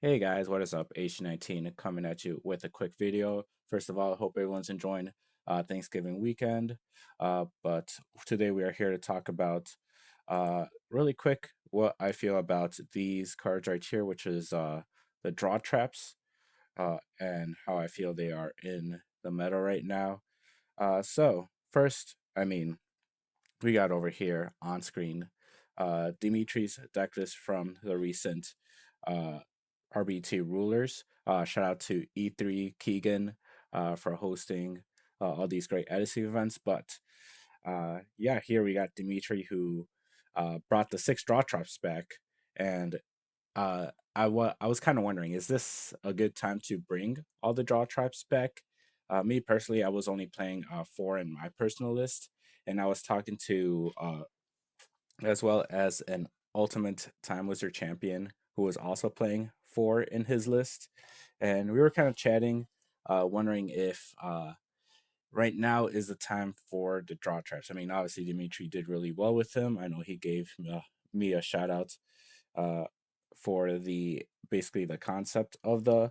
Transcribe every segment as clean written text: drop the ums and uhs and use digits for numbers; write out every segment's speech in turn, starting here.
Hey guys, what is up? H19 coming at you with a quick video. First of all, I hope everyone's enjoying Thanksgiving weekend. But today we are here to talk about really quick what I feel about these cards right here, which is the draw traps and how I feel they are in the meta right now. So first, we got over here on screen Dimitri's deck list from the recent uh, RBT rulers. Shout out to E3 Keegan for hosting all these great editing events. But yeah, here we got Dimitri who brought the six draw traps back. And I was kind of wondering, is this a good time to bring all the draw traps back? Me personally, I was only playing four in my personal list, and I was talking to as well as an Ultimate Time Wizard champion who was also playing four in his list, and we were kind of chatting, wondering if right now is the time for the draw traps. I mean, obviously Dimitri did really well with them. I know he gave me a shout out uh, for the basically the concept of the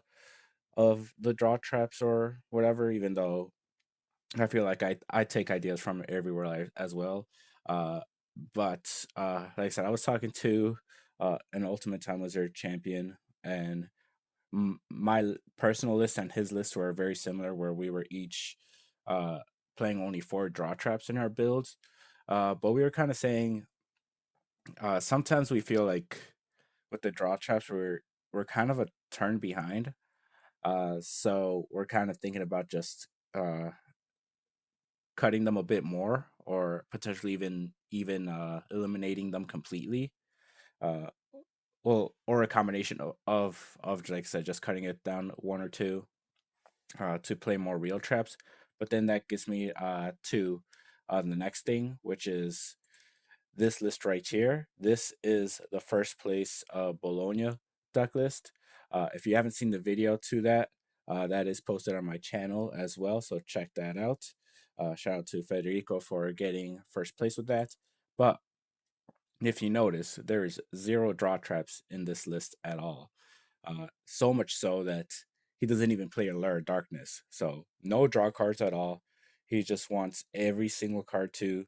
draw traps or whatever. Even though I feel like I take ideas from everywhere as well. Uh, but like I said, I was talking to an Ultimate Time Wizard champion, and my personal list and his list were very similar, where we were each uh, playing only four draw traps in our builds. But we were kind of saying sometimes we feel like with the draw traps we're kind of a turn behind. So we're kind of thinking about just cutting them a bit more, or potentially even eliminating them completely. Uh, well, or a combination of like I said, just cutting it down one or two to play more real traps. But then that gets me to the next thing, which is this list right here. This is the first place Bologna duck list. If you haven't seen the video to that, that is posted on my channel as well, so check that out. Shout out to Federico for getting first place with that. But if you notice, there is zero draw traps in this list at all. So much so that he doesn't even play Allure of Darkness. So no draw cards at all. He just wants every single card to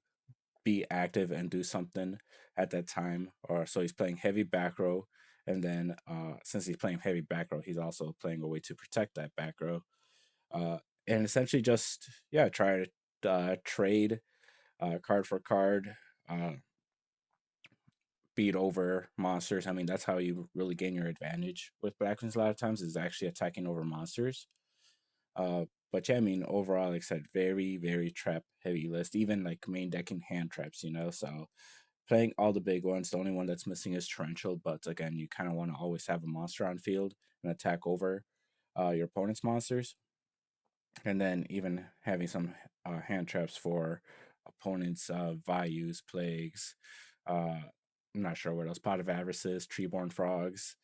be active and do something at that time. Or so he's playing heavy back row, and then since he's playing heavy back row, he's also playing a way to protect that back row. Uh, and essentially just try to trade card for card. Uh, Beat over monsters. I mean, that's how you really gain your advantage with Blackwings a lot of times, is actually attacking over monsters. Uh, but yeah, I mean, overall, like I said, very, very trap heavy list, even like main decking hand traps, you know. So playing all the big ones, the only one that's missing is Torrential. But again, you kind of want to always have a monster on field and attack over your opponent's monsters. And then even having some hand traps for opponents' Vayus, Plagues, I'm not sure what else, Pot of Avarices, Treeborn Frogs.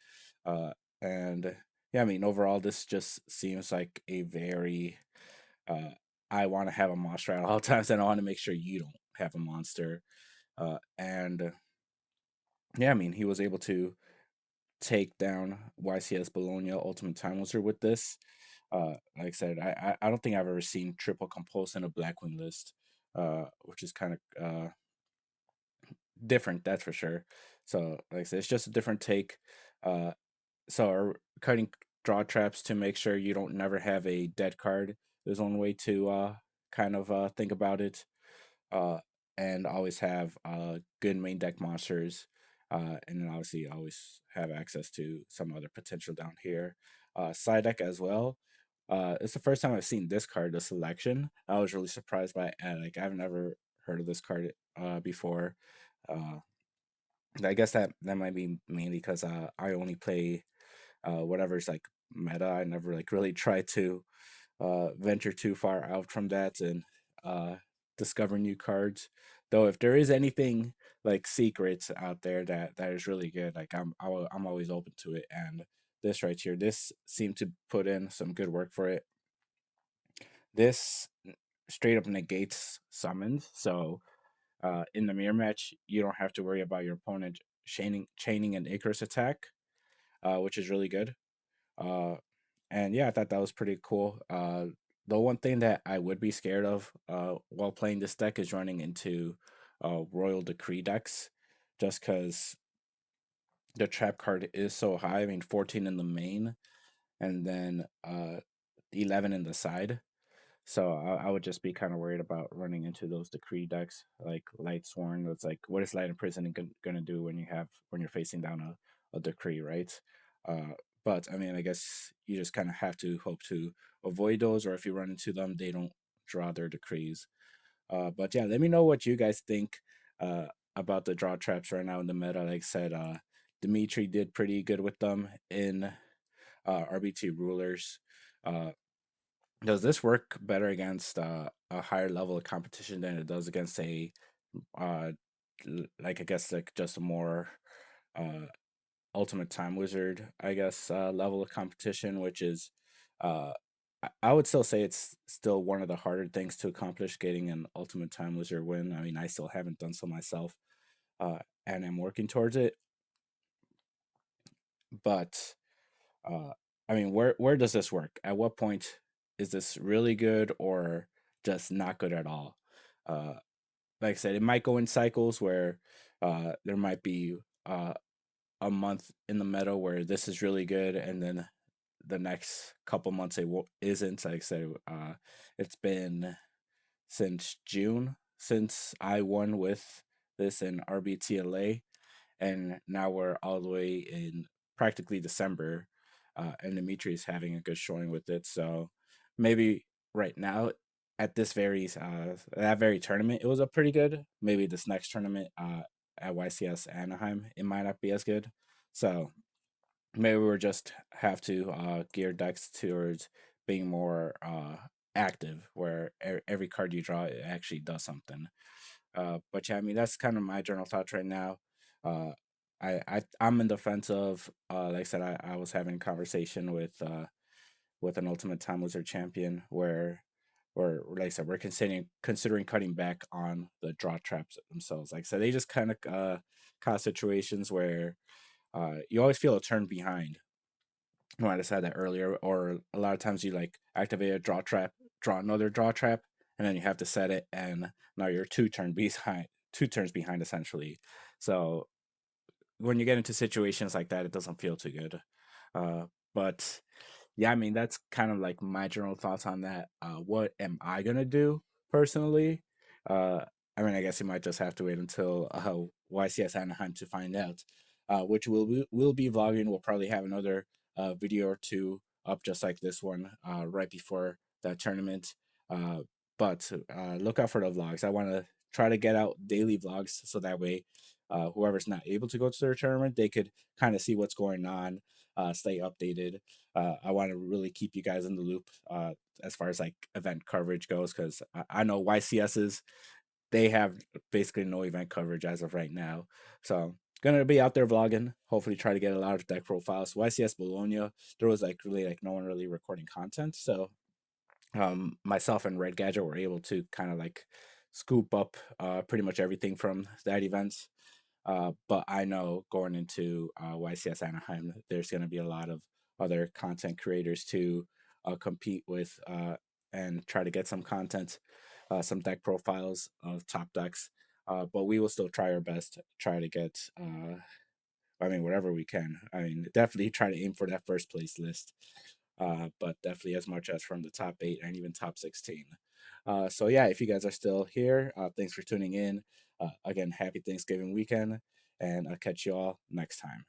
Uh, and yeah, I mean, overall, this just seems like a very uh, I want to have a monster at all times, and I want to make sure you don't have a monster. And yeah, I mean, he was able to take down YCS Bologna Ultimate Time Wizard with this. Like I said, I don't think I've ever seen triple compulse in a Blackwing list, which is kind of different, that's for sure. So, like I said, it's just a different take. Uh, so, cutting draw traps to make sure you don't never have a dead card is one way to kind of think about it. Uh, and always have good main deck monsters. And then obviously always have access to some other potential down here. Side deck as well. It's the first time I've seen this card, the selection. I was really surprised by it. Like I've never heard of this card before. Uh, I guess that might be mainly because I only play whatever's like meta. I never like really try to venture too far out from that and uh, discover new cards. Though if there is anything like secrets out there that is really good, like I'm always open to it. And this right here, this seemed to put in some good work for it. This straight up negates summons, so in the mirror match, you don't have to worry about your opponent chaining an Icarus attack, which is really good. Uh, and yeah, I thought that was pretty cool. The one thing that I would be scared of while playing this deck is running into Royal Decree decks, just because the trap card is so high. I mean, 14 in the main, and then 11 in the side. So I would just be kind of worried about running into those decree decks like Light Sworn. That's like, what is Light Imprison gonna do when you're facing down a decree, right? Uh, but I mean, I guess you just kind of have to hope to avoid those, or if you run into them, they don't draw their decrees. But yeah, let me know what you guys think uh, about the draw traps right now in the meta. Like I said, Dimitri did pretty good with them in RBT rulers. Uh, does this work better against a higher level of competition than it does against a uh, like I guess like just a more uh, ultimate time wizard I guess level of competition, which is uh, I would still say it's still one of the harder things to accomplish, getting an ultimate time wizard win. I mean, I still haven't done so myself, uh, and I'm working towards it. But uh, I mean, where does this work? At what point is this really good or just not good at all? Uh, like I said, it might go in cycles where there might be uh, a month in the meta where this is really good, and then the next couple months isn't. Like I said, it's been since June since I won with this in RBTLA, and now we're all the way in practically December, and Dimitri is having a good showing with it. So maybe right now at this very that very tournament, it was a pretty good. Maybe this next tournament at YCS Anaheim, it might not be as good. So maybe we're just have to gear decks towards being more active, where every card you draw it actually does something. But yeah, I mean that's kind of my general thoughts right now. Uh, I'm in defense of like I said, I was having a conversation with an Ultimate Time Wizard champion where like I said, we're considering cutting back on the draw traps themselves. Like I said, they just kind of cause situations where you always feel a turn behind. Well, I just said that earlier, or a lot of times you like activate a draw trap, draw another draw trap, and then you have to set it, and now you're two turns behind essentially. So when you get into situations like that, it doesn't feel too good. But yeah, I mean that's kind of like my general thoughts on that. What am I gonna do personally? Uh, I mean, I guess you might just have to wait until YCS Anaheim to find out. Which we'll be vlogging. We'll probably have another video or two up just like this one right before that tournament. Uh, but look out for the vlogs. I want to try to get out daily vlogs so that way whoever's not able to go to their tournament, they could kind of see what's going on, stay updated. I want to really keep you guys in the loop as far as like event coverage goes, because I know YCS's they have basically no event coverage as of right now. So gonna be out there vlogging. Hopefully, try to get a lot of deck profiles. YCS Bologna, there was like really like no one really recording content, so myself and Red Gadget were able to kind of like scoop up pretty much everything from that event. But I know going into YCS Anaheim, there's going to be a lot of other content creators to compete with and try to get some content, some deck profiles of top decks. But we will still try our best to try to get, I mean, whatever we can. I mean, definitely try to aim for that first place list, but definitely as much as from the top 8 and even top 16. So, yeah, if you guys are still here, thanks for tuning in. Again, happy Thanksgiving weekend, and I'll catch you all next time.